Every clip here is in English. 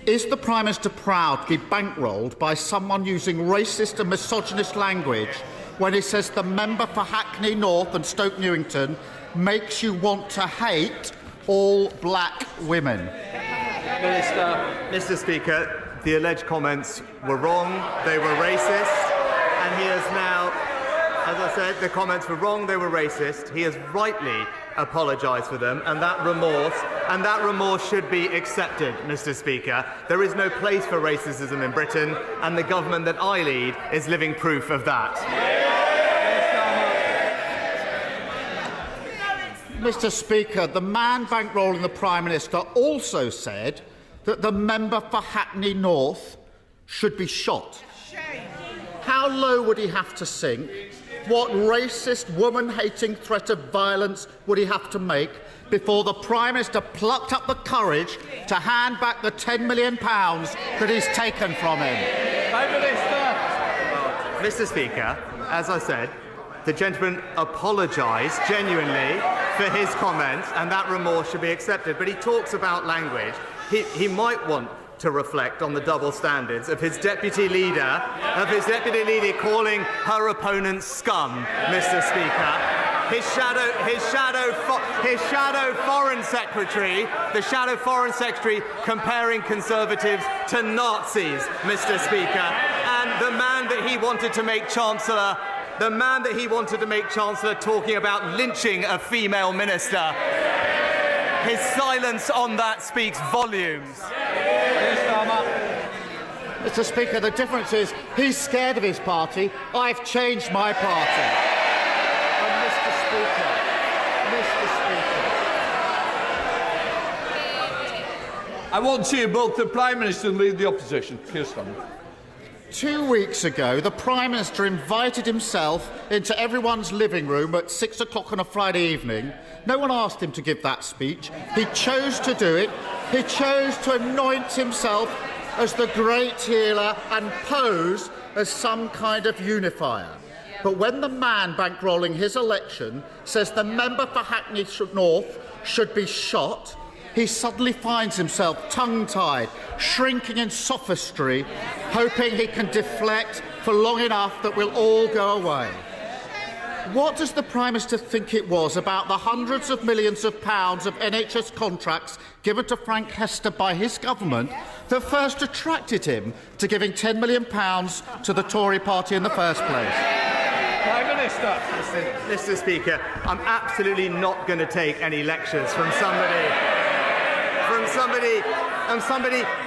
Is the Prime Minister proud to be bankrolled by someone using racist and misogynist language when he says the member for Hackney North and Stoke Newington makes you want to hate all black women? Mr. Speaker, the alleged comments were wrong, they were racist, and he has now, as I said, the comments were wrong, they were racist. He has rightly apologised for them, and that remorse should be accepted, Mr. Speaker. There is no place for racism in Britain, and the government that I lead is living proof of that. Mr. Speaker, the man bankrolling the Prime Minister also said that the member for Hackney North should be shot. How low would he have to sink? What racist, woman-hating threat of violence would he have to make before the Prime Minister plucked up the courage to hand back the £10 million that he's taken from him? Mr. Speaker, as I said, the gentleman apologised genuinely for his comments, and that remorse should be accepted. But he talks about language. He might want to reflect on the double standards of his deputy leader, calling her opponents scum, Mr. Speaker. His shadow foreign secretary, the shadow foreign secretary, comparing Conservatives to Nazis, Mr. Speaker, and the man that he wanted to make Chancellor. The man that he wanted to make Chancellor talking about lynching a female minister. His silence on that speaks volumes. Mr. Speaker, the difference is he's scared of his party. I've changed my party. And Mr. Speaker, I want to hear both the Prime Minister and lead the opposition. 2 weeks ago, the Prime Minister invited himself into everyone's living room at 6 o'clock on a Friday evening. No one asked him to give that speech. He chose to do it. He chose to anoint himself as the great healer and pose as some kind of unifier. But when the man bankrolling his election says the member for Hackney North should be shot, he suddenly finds himself tongue-tied, shrinking in sophistry, hoping he can deflect for long enough that we'll all go away. What does the Prime Minister think it was about the hundreds of millions of pounds of NHS contracts given to Frank Hester by his government that first attracted him to giving £10 million to the Tory party in the first place? Prime Minister. Mr. Speaker, I'm absolutely not going to take any lectures from somebody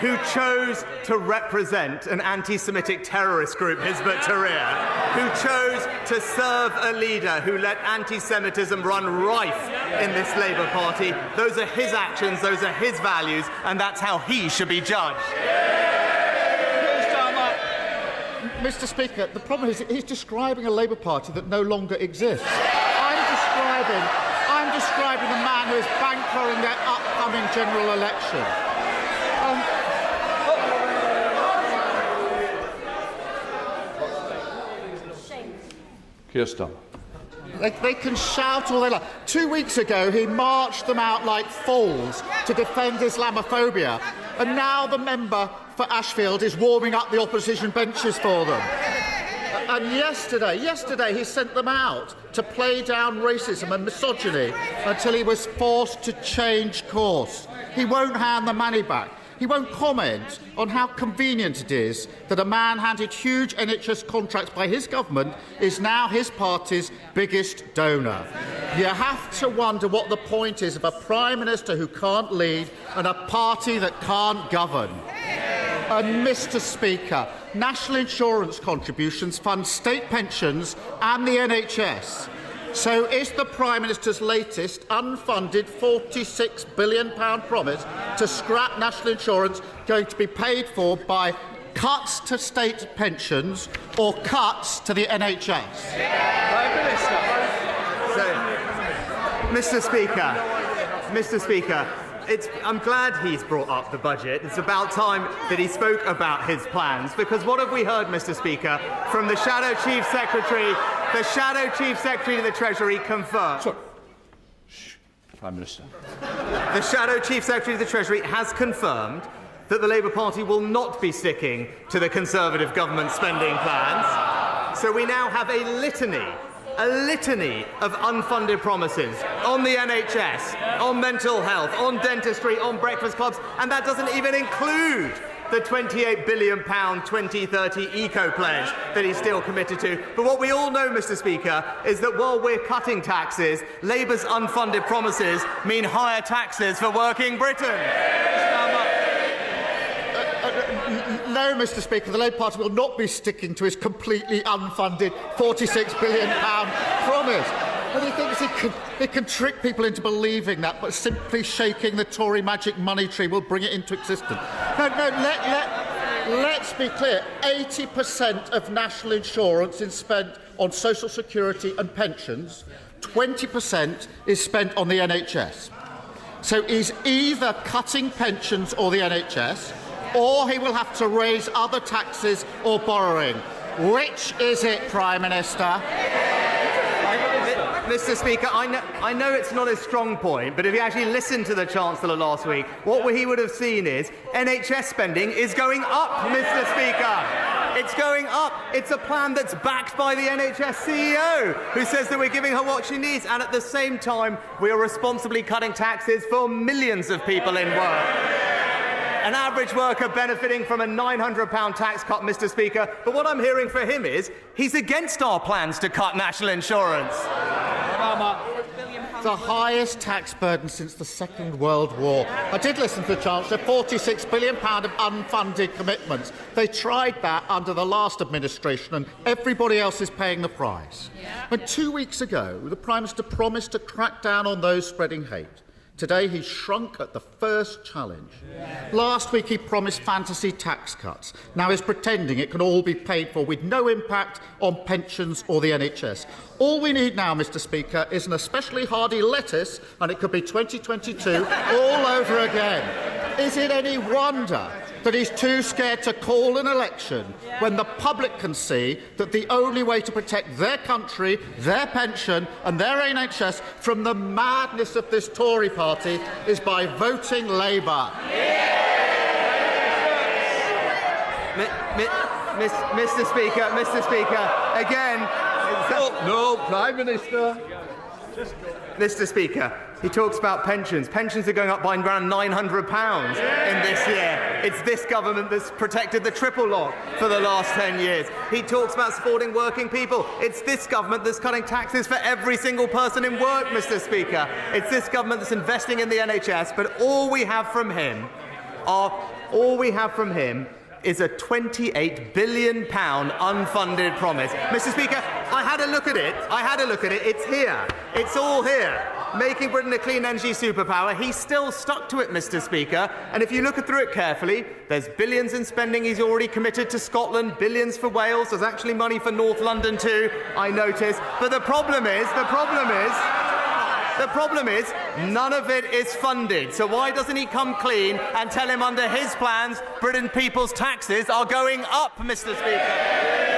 who chose to represent an anti-Semitic terrorist group, Hizb ut-Tahrir, who chose to serve a leader who let anti-Semitism run rife in this Labour Party. Those are his actions, those are his values, and that's how he should be judged. Mr. Speaker, the problem is he's describing a Labour Party that no longer exists. I'm describing the man who is bankrolling their upcoming general election. They can shout all they like. 2 weeks ago, he marched them out like fools to defend Islamophobia, and now the member for Ashfield is warming up the opposition benches for them. And yesterday he sent them out to play down racism and misogyny until he was forced to change course. He won't hand the money back. He won't comment on how convenient it is that a man handed huge NHS contracts by his government is now his party's biggest donor. You have to wonder what the point is of a Prime Minister who can't lead and a party that can't govern. And Mr. Speaker, national insurance contributions fund state pensions and the NHS. So is the Prime Minister's latest unfunded £46 billion promise to scrap national insurance going to be paid for by cuts to state pensions or cuts to the NHS? Mr. Speaker, I'm glad he's brought up the budget. It's about time that he spoke about his plans, because what have we heard, Mr. Speaker, from the Shadow Chief Secretary? The Shadow Chief Secretary of the Treasury confirmed. Prime Minister. The Shadow Chief Secretary of the Treasury has confirmed that the Labour Party will not be sticking to the Conservative government spending plans. So we now have a litany of unfunded promises on the NHS, on mental health, on dentistry, on breakfast clubs, and that doesn't even include the £28 billion 2030 eco-pledge that he's still committed to. But what we all know, Mr. Speaker, is that while we're cutting taxes, Labour's unfunded promises mean higher taxes for working Britain. No, Mr. Speaker, the Labour Party will not be sticking to his completely unfunded £46 billion promise. And he thinks he can trick people into believing that, but simply shaking the Tory magic money tree will bring it into existence. Let's be clear. 80% of national insurance is spent on social security and pensions. 20% is spent on the NHS. So he's either cutting pensions or the NHS, or he will have to raise other taxes or borrowing. Which is it, Prime Minister? Mr. Speaker, I know it's not his strong point, but if you actually listened to the Chancellor last week, what he would have seen is NHS spending is going up, Mr. Speaker. It's going up. It's a plan that's backed by the NHS CEO, who says that we're giving her what she needs, and at the same time, we are responsibly cutting taxes for millions of people in work. An average worker benefiting from a £900 tax cut, Mr. Speaker. But what I'm hearing for him is he's against our plans to cut national insurance. The highest tax burden since the Second World War. I did listen to the Chancellor, £46 billion of unfunded commitments. They tried that under the last administration, and everybody else is paying the price. When 2 weeks ago, the Prime Minister promised to crack down on those spreading hate. Today, he's shrunk at the first challenge. Last week, he promised fantasy tax cuts. Now he's pretending it can all be paid for with no impact on pensions or the NHS. All we need now, Mr. Speaker, is an especially hardy lettuce, and it could be 2022 all over again. Is it any wonder that he's too scared to call an election when the public can see that the only way to protect their country, their pension and their NHS from the madness of this Tory party is by voting Labour? Mr. Speaker, again... No, Prime Minister. Mr. Speaker, he talks about pensions. Pensions are going up by around £900 in this year. It's this government that's protected the triple lock for the last 10 years. He talks about supporting working people. It's this government that's cutting taxes for every single person in work, Mr. Speaker. It's this government that's investing in the NHS, but all we have from him is a £28 billion unfunded promise. Mr. Speaker, I had a look at it. It's here. It's all here. Making Britain a clean energy superpower. He's still stuck to it, Mr. Speaker. And if you look through it carefully, there's billions in spending he's already committed to Scotland, billions for Wales. There's actually money for North London too, I noticed. But the problem is, none of it is funded. So why doesn't he come clean and tell him under his plans, Britain people's taxes are going up, Mr. Speaker?